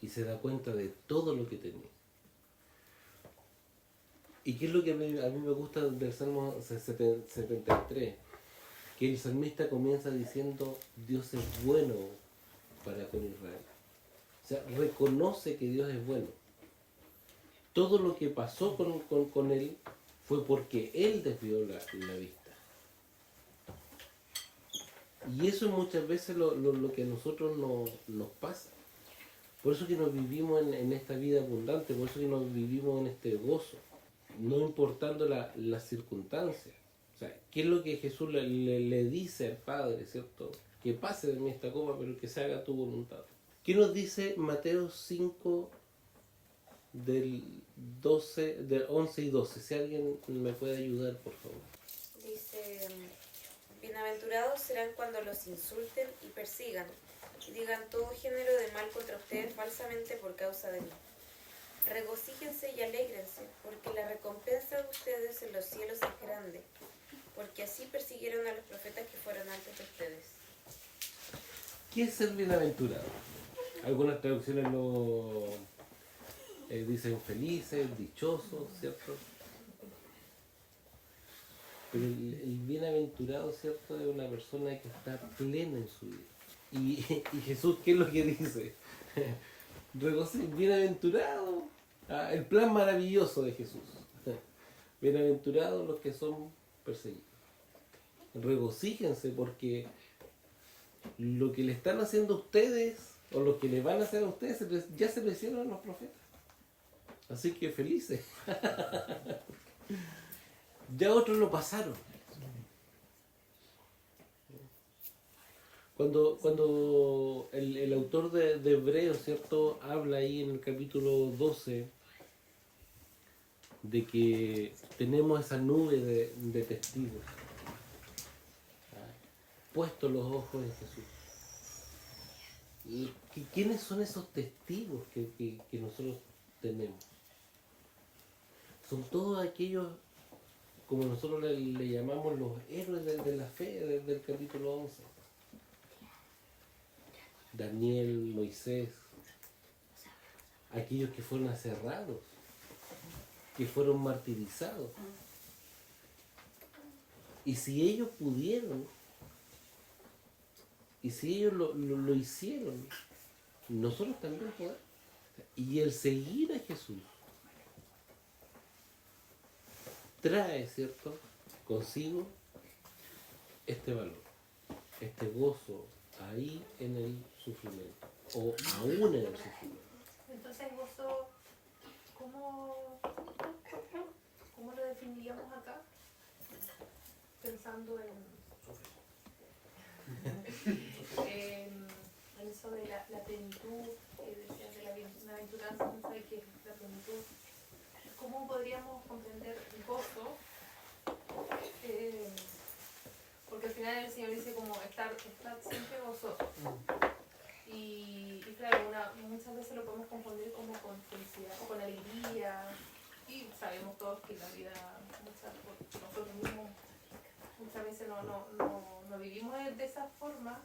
y se da cuenta de todo lo que tenía. ¿Y qué es lo que a mí me gusta del Salmo 73? Que el salmista comienza diciendo: Dios es bueno para con Israel. O sea, reconoce que Dios es bueno. Todo lo que pasó con él fue porque él desvió la vista. Y eso es muchas veces lo que a nosotros nos pasa. Por eso que nos vivimos en esta vida abundante, por eso que nos vivimos en este gozo, no importando las circunstancias. O sea, ¿qué es lo que Jesús le dice al Padre, cierto? Que pase de mí esta copa, pero que se haga tu voluntad. ¿Qué nos dice Mateo 5, del 11 y 12? Si alguien me puede ayudar, por favor. Dice: bienaventurados serán cuando los insulten y persigan, y digan todo género de mal contra ustedes falsamente por causa de mí. Regocíjense y alégrense, porque la recompensa de ustedes en los cielos es grande, porque así persiguieron a los profetas que fueron antes de ustedes. ¿Qué es ser bienaventurado? Algunas traducciones lo dicen felices, dichosos, ¿cierto? Pero el bienaventurado, ¿cierto?, es una persona que está plena en su vida. Y Jesús, ¿qué es lo que dice? Bienaventurado, el plan maravilloso de Jesús. Bienaventurados los que son perseguidos. Regocíjense porque lo que le están haciendo a ustedes, o lo que le van a hacer a ustedes, ya se lo hicieron a los profetas. Así que felices. Ya otros lo pasaron. Cuando el autor de Hebreos, ¿cierto?, habla ahí en el capítulo 12 de que tenemos esa nube de testigos, puestos los ojos en Jesús. ¿Y quiénes son esos testigos que nosotros tenemos? Son todos aquellos, como nosotros le llamamos, los héroes de la fe, desde el capítulo 11. Daniel, Moisés, aquellos que fueron aserrados, que fueron martirizados. Y si ellos pudieron, Y si ellos lo hicieron, nosotros también podemos. Y el seguir a Jesús trae, ¿cierto?, consigo este valor, este gozo ahí en el sufrimiento, o aún en el sufrimiento. Entonces, gozo, ¿cómo lo definiríamos acá? Pensando en eso de la plenitud, que decías de la bienaventuranza, no sé qué es la plenitud. ¿Cómo podríamos comprender el gozo? Porque al final el Señor dice como estar siempre gozoso. Y claro, muchas veces lo podemos confundir como con felicidad o con alegría. Y sabemos todos que la vida, nosotros mismos, muchas veces no vivimos de esa forma.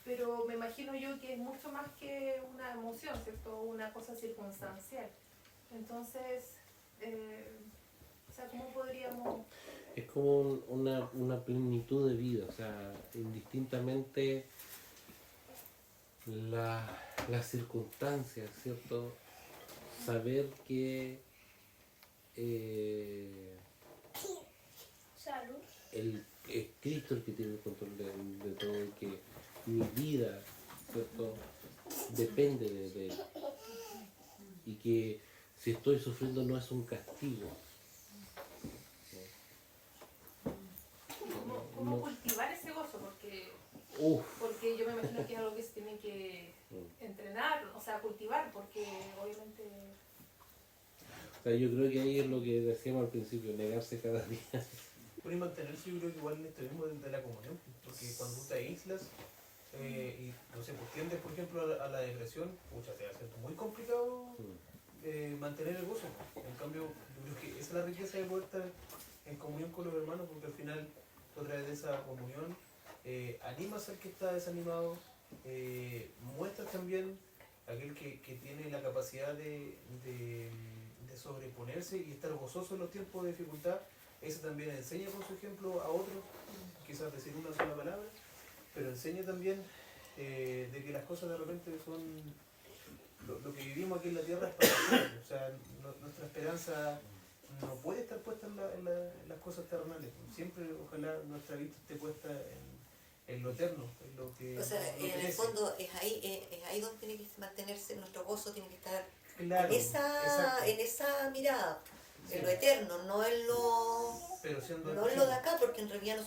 Pero me imagino yo que es mucho más que una emoción, ¿cierto? Una cosa circunstancial. Entonces, o sea, ¿cómo podríamos...? Es como una plenitud de vida, o sea, indistintamente las circunstancias, ¿cierto? Saber que es Cristo el que tiene el control de todo, y que mi vida, ¿cierto?, depende de Él. Y que si estoy sufriendo no es un castigo. ¿Cómo cultivar ese gozo? Porque yo me imagino que es algo que se tiene que entrenar, o sea, cultivar, porque obviamente... O sea, yo creo que ahí es lo que decíamos al principio, negarse cada día. Bueno, y mantenerse, yo creo que igual en esto mismo de la comunión, porque cuando tú te aíslas y no sé, pues tiendes por ejemplo a la depresión, pucha, te va a ser muy complicado mantener el gozo. En cambio, yo creo que esa es la riqueza de poder estar en comunión con los hermanos, porque al final, a través de esa comunión, animas al que está desanimado, muestras también a aquel que tiene la capacidad de sobreponerse y estar gozoso en los tiempos de dificultad. Ese también enseña con su ejemplo a otros, quizás decir una sola palabra, pero enseña también de que las cosas de repente son lo que vivimos aquí en la tierra es para siempre. O sea, nuestra esperanza no puede estar puesta en las cosas terrenales. Siempre, ojalá, nuestra vista esté puesta en lo eterno, en lo que... O sea, en el fondo es ahí donde tiene que mantenerse nuestro gozo, tiene que estar claro, en esa mirada, en lo eterno, no en lo de acá, porque en realidad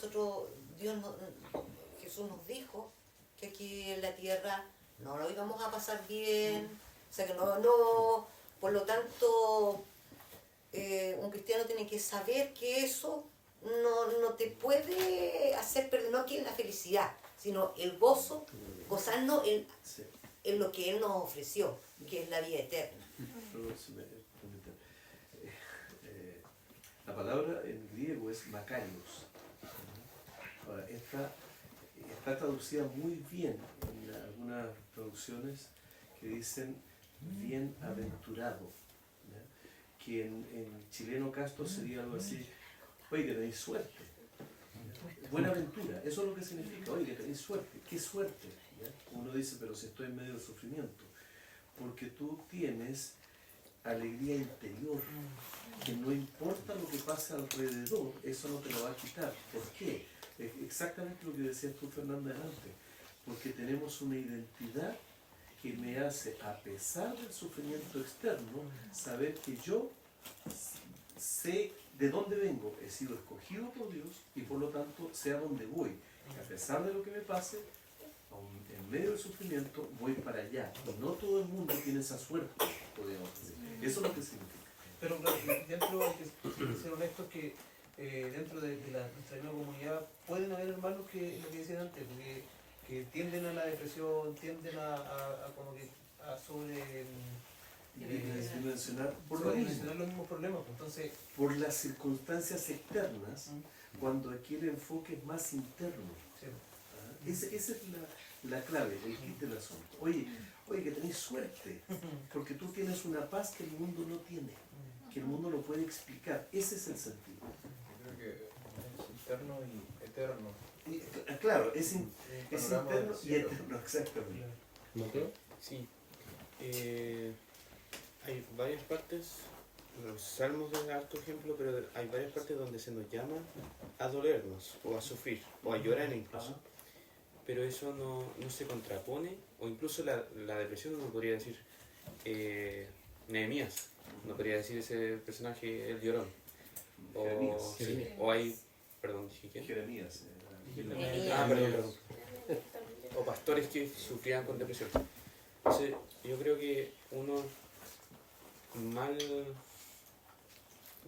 Jesús nos dijo que aquí en la tierra no lo íbamos a pasar bien, o sea que no, por lo tanto, un cristiano tiene que saber que eso no te puede hacer perder, no que la felicidad, sino el gozo, gozarnos en lo que Él nos ofreció, que es la vida eterna. La palabra en griego es makarios. Ahora, está traducida muy bien en algunas traducciones que dicen bienaventurado, ¿ya? Que en chileno casto sería algo así, oye, que tenéis suerte. Buena aventura, eso es lo que significa, oye, que tenéis suerte. ¿Qué suerte? ¿Ya? Uno dice, pero si estoy en medio del sufrimiento, porque tú tienes alegría interior, que no importa lo que pase alrededor, eso no te lo va a quitar. ¿Por qué? Es exactamente lo que decías tú, Fernanda, antes, porque tenemos una identidad que me hace, a pesar del sufrimiento externo, saber que yo sé de dónde vengo, he sido escogido por Dios y por lo tanto sé a dónde voy. Que a pesar de lo que me pase, en medio del sufrimiento voy para allá. Y no todo el mundo tiene esa suerte, podríamos decir. Eso es lo que significa. Pero claro, dentro, hay que ser honestos que dentro de nuestra misma comunidad pueden haber hermanos que, lo que decían antes, que tienden a la depresión, tienden a dimensionar por los mismos problemas. Entonces, por las circunstancias externas, cuando aquí el enfoque es más interno. Sí. Esa es la clave, el kit del asunto. Oye, que tenés suerte, porque tú tienes una paz que el mundo no tiene, que el mundo no puede explicar. Ese es el sentido. Yo creo que es interno y interno. Claro, es panorama interno del y cielo. eterno, exactamente. ¿Mateo? Sí. Hay varias partes, los salmos es un harto ejemplo, pero hay varias partes donde se nos llama a dolernos, o a sufrir, o a llorar incluso. Pero eso no se contrapone, o incluso la depresión uno podría decir, Nehemías, no podría decir ese personaje, el llorón. O, Jeremías. sí, o hay, perdón, dije quién. Jeremías. Perdón. O pastores que sufrían con depresión. Entonces, yo creo que uno mal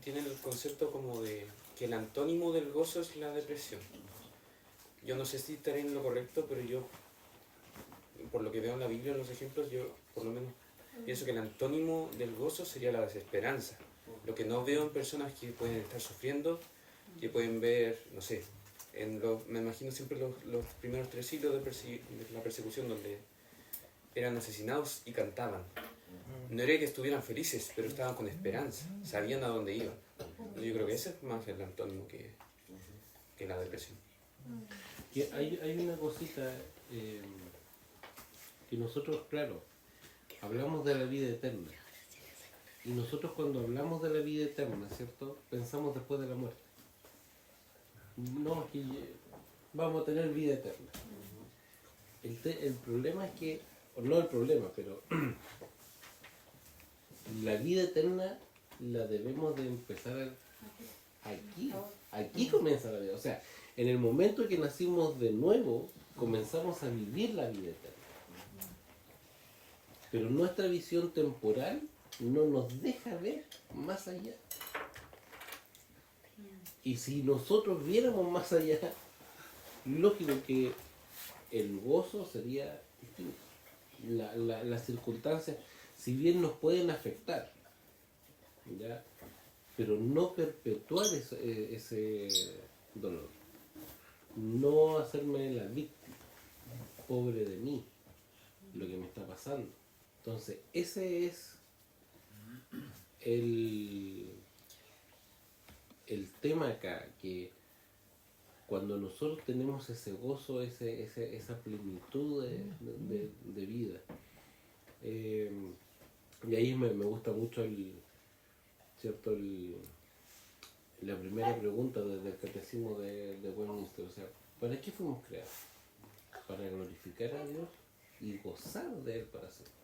tiene el concepto como de que el antónimo del gozo es la depresión. Yo no sé si estaré en lo correcto, pero yo, por lo que veo en la Biblia, en los ejemplos, yo por lo menos pienso que el antónimo del gozo sería la desesperanza. Lo que no veo en personas que pueden estar sufriendo, que pueden ver, no sé, me imagino siempre los primeros 3 siglos de la persecución donde eran asesinados y cantaban. No era que estuvieran felices, pero estaban con esperanza, sabían a dónde iban. Yo creo que ese es más el antónimo que la depresión. Que hay una cosita que nosotros, claro, hablamos de la vida eterna. Y nosotros cuando hablamos de la vida eterna, ¿cierto? Pensamos después de la muerte. No, que vamos a tener vida eterna. El problema es que, o no el problema, pero la vida eterna la debemos de empezar aquí. Aquí comienza la vida. O sea, en el momento que nacimos de nuevo, comenzamos a vivir la vida eterna. Pero nuestra visión temporal no nos deja ver más allá. Y si nosotros viéramos más allá, lógico que el gozo sería distinto. Las circunstancias, si bien nos pueden afectar, ¿ya? Pero no perpetuar ese dolor. No hacerme la víctima, pobre de mí, lo que me está pasando. Entonces, ese es el tema acá, que cuando nosotros tenemos ese gozo, esa plenitud de vida, y ahí me gusta mucho ¿cierto? La primera pregunta desde el catecismo de Westminster, o sea, ¿para qué fuimos creados? Para glorificar a Dios y gozar de Él para siempre.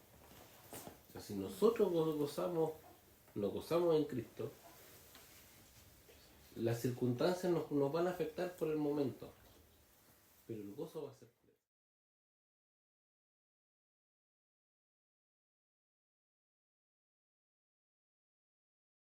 O sea, si nosotros nos gozamos en Cristo, las circunstancias nos van a afectar por el momento, pero el gozo va a ser pleno.